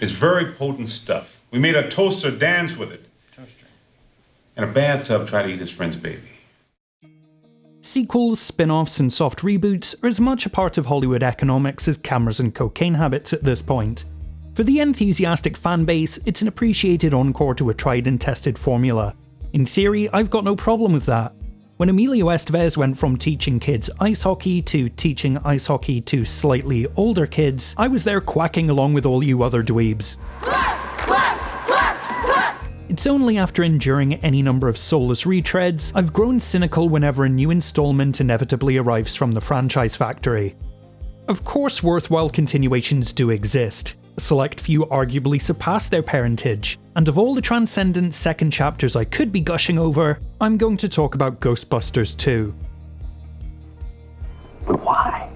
It's very potent stuff. We made a toaster dance with it. Toaster. And a bathtub try to eat his friend's baby. Sequels, spin-offs and soft reboots are as much a part of Hollywood economics as cameras and cocaine habits at this point. For the enthusiastic fanbase, it's an appreciated encore to a tried and tested formula. In theory, I've got no problem with that. When Emilio Estevez went from teaching kids ice hockey to teaching ice hockey to slightly older kids, I was there quacking along with all you other dweebs. Quack, quack, quack, quack. It's only after enduring any number of soulless retreads, I've grown cynical whenever a new installment inevitably arrives from the franchise factory. Of course, worthwhile continuations do exist. A select few arguably surpass their parentage, and of all the Transcendent second chapters I could be gushing over, I'm going to talk about Ghostbusters 2. But why?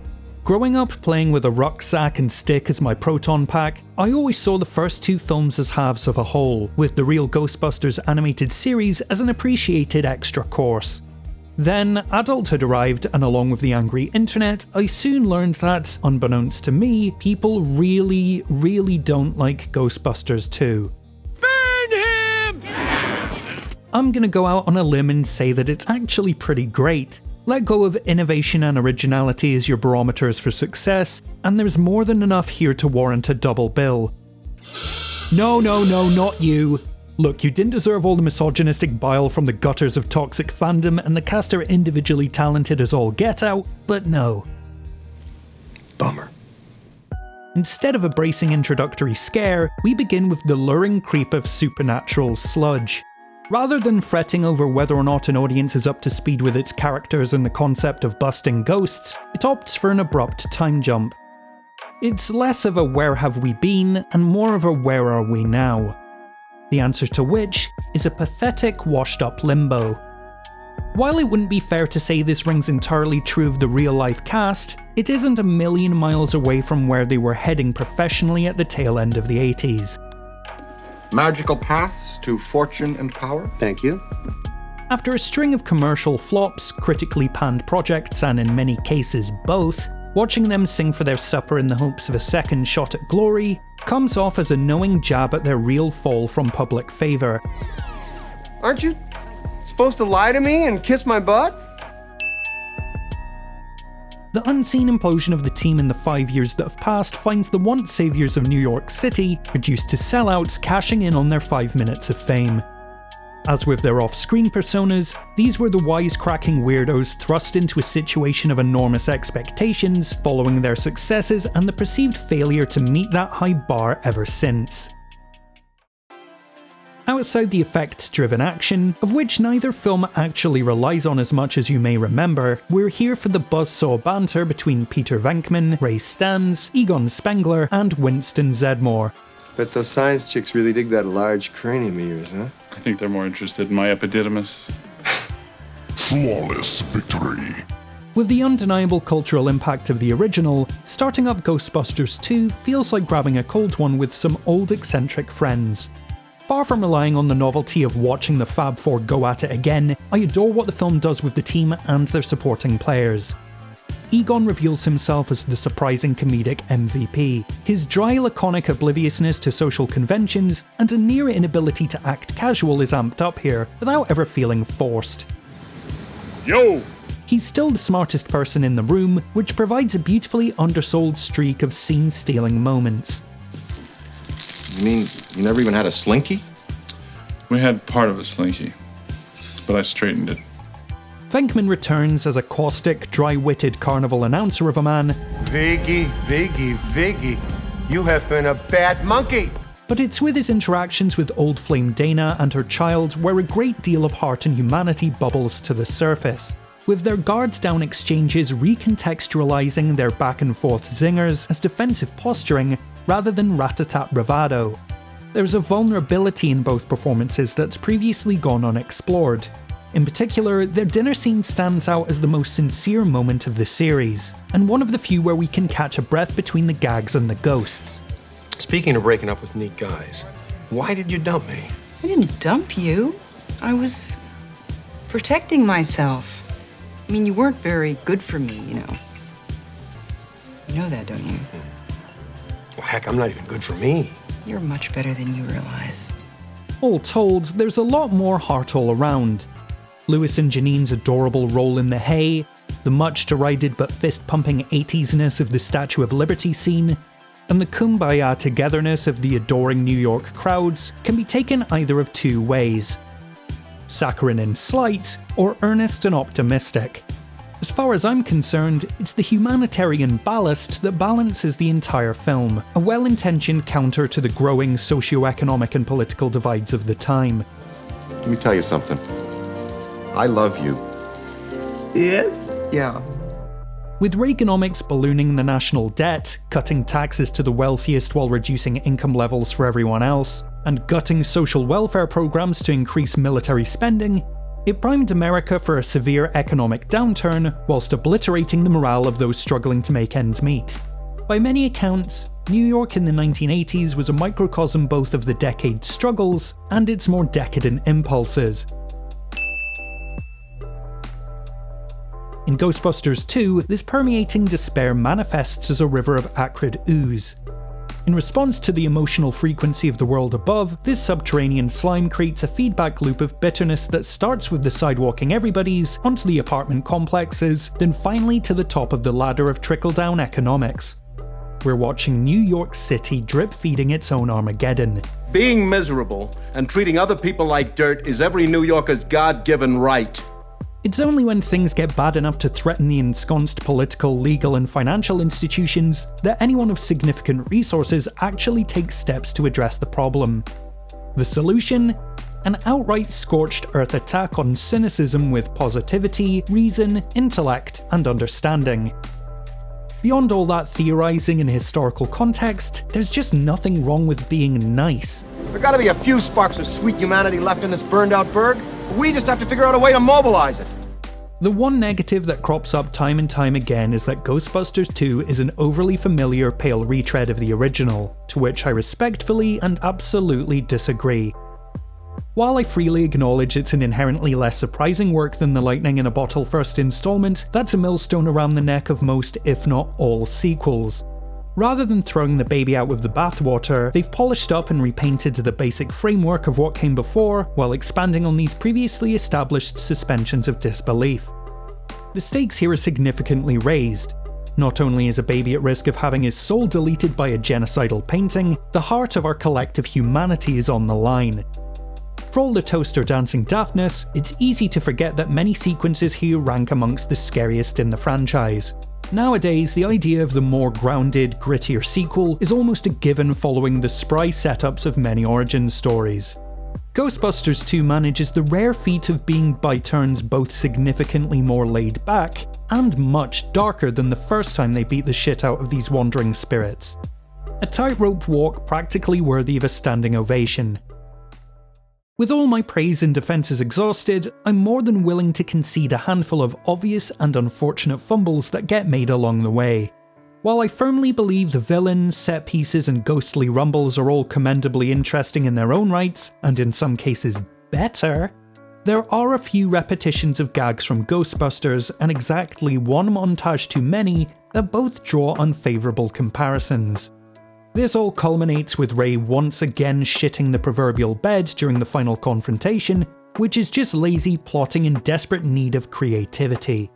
Growing up playing with a rucksack and stick as my proton pack, I always saw the first two films as halves of a whole, with the real Ghostbusters animated series as an appreciated extra course. Then, adulthood arrived, and along with the angry internet, I soon learned that, unbeknownst to me, people really don't like Ghostbusters 2. Burn him! I'm gonna go out on a limb and say that it's actually pretty great. Let go of innovation and originality as your barometers for success, and there's more than enough here to warrant a double bill. No, not you. Look, you didn't deserve all the misogynistic bile from the gutters of toxic fandom, and the cast are individually talented as all get out, but no. Bummer. Instead of a bracing introductory scare, we begin with the luring creep of supernatural sludge. Rather than fretting over whether or not an audience is up to speed with its characters and the concept of busting ghosts, it opts for an abrupt time jump. It's less of a where have we been, and more of a where are we now. The answer to which is a pathetic, washed-up limbo. While it wouldn't be fair to say this rings entirely true of the real-life cast, it isn't a million miles away from where they were heading professionally at the tail end of the 80s. Magical paths to fortune and power? Thank you. After a string of commercial flops, critically panned projects, and in many cases both, watching them sing for their supper in the hopes of a second shot at glory comes off as a knowing jab at their real fall from public favour. Aren't you supposed to lie to me and kiss my butt? The unseen implosion of the team in the 5 years that have passed finds the once saviours of New York City reduced to sellouts cashing in on their 5 minutes of fame. As with their off-screen personas, these were the wisecracking weirdos thrust into a situation of enormous expectations following their successes and the perceived failure to meet that high bar ever since. Outside the effects-driven action, of which neither film actually relies on as much as you may remember, we're here for the buzzsaw banter between Peter Venkman, Ray Stantz, Egon Spengler, and Winston Zeddemore. Bet those science chicks really dig that large cranium of yours, huh? I think they're more interested in my epididymis. Flawless victory. With the undeniable cultural impact of the original, starting up Ghostbusters 2 feels like grabbing a cold one with some old eccentric friends. Far from relying on the novelty of watching the Fab Four go at it again, I adore what the film does with the team and their supporting players. Egon reveals himself as the surprising comedic MVP. His dry, laconic obliviousness to social conventions and a near inability to act casual is amped up here without ever feeling forced. Yo! He's still the smartest person in the room, which provides a beautifully undersold streak of scene-stealing moments. You mean you never even had a slinky? We had part of a slinky, but I straightened it. Venkman returns as a caustic, dry-witted carnival announcer of a man. Viggy, you have been a bad monkey. But it's with his interactions with Old Flame Dana and her child where a great deal of heart and humanity bubbles to the surface, with their guards down exchanges recontextualizing their back-and-forth zingers as defensive posturing rather than rat-a-tat bravado. There's a vulnerability in both performances that's previously gone unexplored. In particular, their dinner scene stands out as the most sincere moment of the series, and one of the few where we can catch a breath between the gags and the ghosts. Speaking of breaking up with neat guys, why did you dump me? I didn't dump you. I was protecting myself. I mean, you weren't very good for me, you know. You know that, don't you? Well, heck, I'm not even good for me. You're much better than you realize. All told, there's a lot more heart all around. Louis and Janine's adorable roll in the hay, the much derided but fist-pumping 80s-ness of the Statue of Liberty scene, and the kumbaya togetherness of the adoring New York crowds can be taken either of two ways. Saccharine and slight, or earnest and optimistic. As far as I'm concerned, it's the humanitarian ballast that balances the entire film, a well-intentioned counter to the growing socio-economic and political divides of the time. Let me tell you something. I love you. Yes? Yeah. With Reaganomics ballooning the national debt, cutting taxes to the wealthiest while reducing income levels for everyone else, and gutting social welfare programs to increase military spending, it primed America for a severe economic downturn whilst obliterating the morale of those struggling to make ends meet. By many accounts, New York in the 1980s was a microcosm both of the decade's struggles and its more decadent impulses. In Ghostbusters 2, this permeating despair manifests as a river of acrid ooze. In response to the emotional frequency of the world above, this subterranean slime creates a feedback loop of bitterness that starts with the sidewalking everybody's, onto the apartment complexes, then finally to the top of the ladder of trickle-down economics. We're watching New York City drip-feeding its own Armageddon. Being miserable and treating other people like dirt is every New Yorker's God-given right. It's only when things get bad enough to threaten the ensconced political, legal, and financial institutions that anyone of significant resources actually takes steps to address the problem. The solution? An outright scorched earth attack on cynicism with positivity, reason, intellect, and understanding. Beyond all that theorizing and historical context, there's just nothing wrong with being nice. There gotta be a few sparks of sweet humanity left in this burned out burg. We just have to figure out a way to mobilize it. The one negative that crops up time and time again is that Ghostbusters 2 is an overly familiar pale retread of the original, to which I respectfully and absolutely disagree. While I freely acknowledge it's an inherently less surprising work than the Lightning in a Bottle first installment, that's a millstone around the neck of most, if not all, sequels. Rather than throwing the baby out with the bathwater, they've polished up and repainted the basic framework of what came before, while expanding on these previously established suspensions of disbelief. The stakes here are significantly raised. Not only is a baby at risk of having his soul deleted by a genocidal painting, the heart of our collective humanity is on the line. For all the toaster dancing daftness, it's easy to forget that many sequences here rank amongst the scariest in the franchise. Nowadays, the idea of the more grounded, grittier sequel is almost a given following the spry setups of many origin stories. Ghostbusters 2 manages the rare feat of being by turns both significantly more laid back and much darker than the first time they beat the shit out of these wandering spirits. A tightrope walk practically worthy of a standing ovation. With all my praise and defences exhausted, I'm more than willing to concede a handful of obvious and unfortunate fumbles that get made along the way. While I firmly believe the villains, set pieces, and ghostly rumbles are all commendably interesting in their own rights, and in some cases better, there are a few repetitions of gags from Ghostbusters and exactly one montage too many that both draw unfavourable comparisons. This all culminates with Ray once again shitting the proverbial bed during the final confrontation, which is just lazy plotting in desperate need of creativity.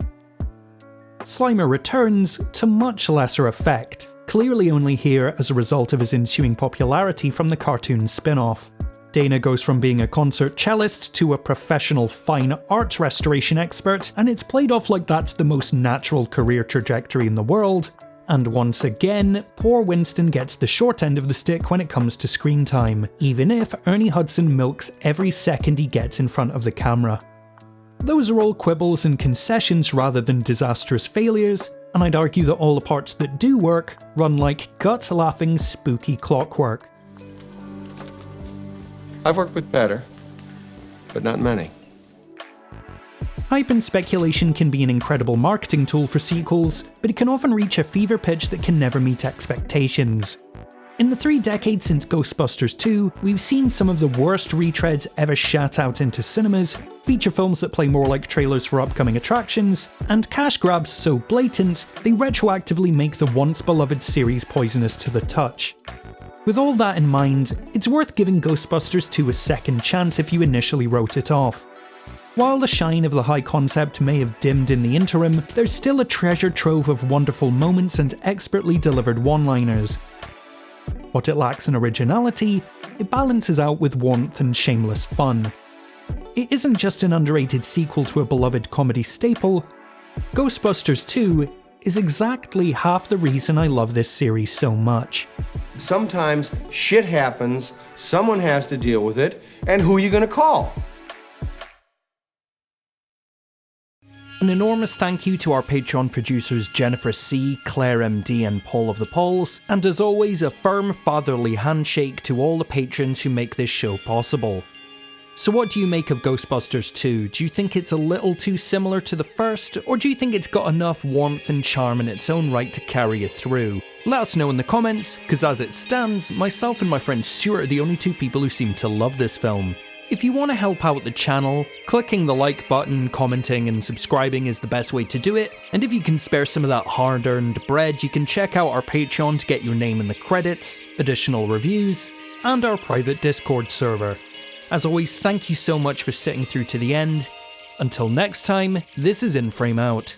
Slimer returns to much lesser effect, clearly only here as a result of his ensuing popularity from the cartoon spin-off. Dana goes from being a concert cellist to a professional fine art restoration expert, and it's played off like that's the most natural career trajectory in the world. And once again, poor Winston gets the short end of the stick when it comes to screen time, even if Ernie Hudson milks every second he gets in front of the camera. Those are all quibbles and concessions rather than disastrous failures, and I'd argue that all the parts that do work run like gut-laughing spooky clockwork. I've worked with better, but not many. Hype and speculation can be an incredible marketing tool for sequels, but it can often reach a fever pitch that can never meet expectations. In the 3 decades since Ghostbusters 2, we've seen some of the worst retreads ever shat out into cinemas, feature films that play more like trailers for upcoming attractions, and cash grabs so blatant they retroactively make the once beloved series poisonous to the touch. With all that in mind, it's worth giving Ghostbusters 2 a second chance if you initially wrote it off. While the shine of the high concept may have dimmed in the interim, there's still a treasure trove of wonderful moments and expertly delivered one-liners. What it lacks in originality, it balances out with warmth and shameless fun. It isn't just an underrated sequel to a beloved comedy staple, Ghostbusters 2 is exactly half the reason I love this series so much. Sometimes shit happens, someone has to deal with it, and who are you gonna call? An enormous thank you to our Patreon producers Jennifer C, Claire MD and Paul of the Pauls, and as always a firm fatherly handshake to all the patrons who make this show possible. So what do you make of Ghostbusters 2? Do you think it's a little too similar to the first, or do you think it's got enough warmth and charm in its own right to carry you through? Let us know in the comments, because as it stands, myself and my friend Stuart are the only two people who seem to love this film. If you want to help out the channel, clicking the like button, commenting and subscribing is the best way to do it, and if you can spare some of that hard-earned bread, you can check out our Patreon to get your name in the credits, additional reviews, and our private Discord server. As always, thank you so much for sitting through to the end. Until next time, this is In Frame Out.